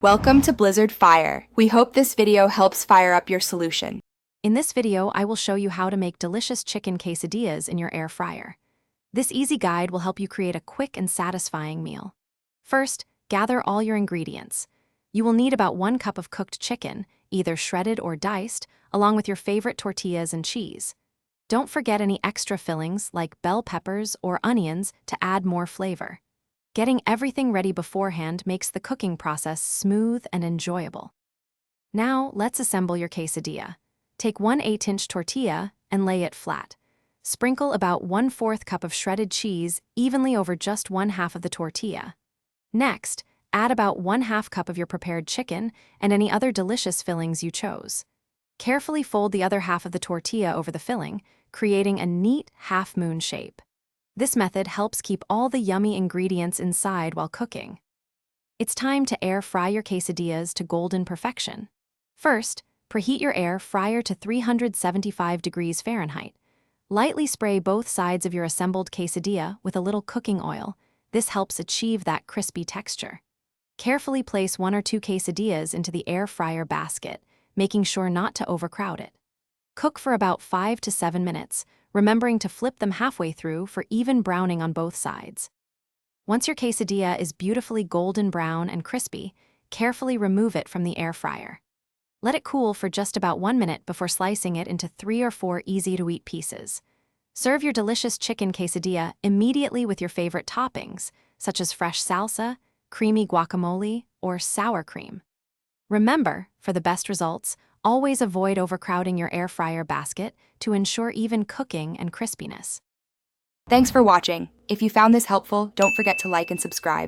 Welcome to Blizzard Fire. We hope this video helps fire up your solution. In this video, I will show you how to make delicious chicken quesadillas in your air fryer. This easy guide will help you create a quick and satisfying meal. First, gather all your ingredients. You will need about 1 cup of cooked chicken, either shredded or diced, along with your favorite tortillas and cheese. Don't forget any extra fillings like bell peppers or onions to add more flavor. Getting everything ready beforehand makes the cooking process smooth and enjoyable. Now, let's assemble your quesadilla. Take 1 8-inch tortilla and lay it flat. Sprinkle about 1/4 cup of shredded cheese evenly over just 1/2 of the tortilla. Next, add about 1/2 cup of your prepared chicken and any other delicious fillings you chose. Carefully fold the other half of the tortilla over the filling, creating a neat half-moon shape. This method helps keep all the yummy ingredients inside while cooking. It's time to air fry your quesadillas to golden perfection. First, preheat your air fryer to 375 degrees Fahrenheit. Lightly spray both sides of your assembled quesadilla with a little cooking oil. This helps achieve that crispy texture. Carefully place 1 or 2 quesadillas into the air fryer basket, making sure not to overcrowd it. Cook for about 5 to 7 minutes, remembering to flip them halfway through for even browning on both sides. Once your quesadilla is beautifully golden brown and crispy, carefully remove it from the air fryer. Let it cool for just about 1 minute before slicing it into 3 or 4 easy-to-eat pieces. Serve your delicious chicken quesadilla immediately with your favorite toppings, such as fresh salsa, creamy guacamole, or sour cream. Remember, for the best results, always avoid overcrowding your air fryer basket to ensure even cooking and crispiness. Thanks for watching. If you found this helpful, don't forget to like and subscribe.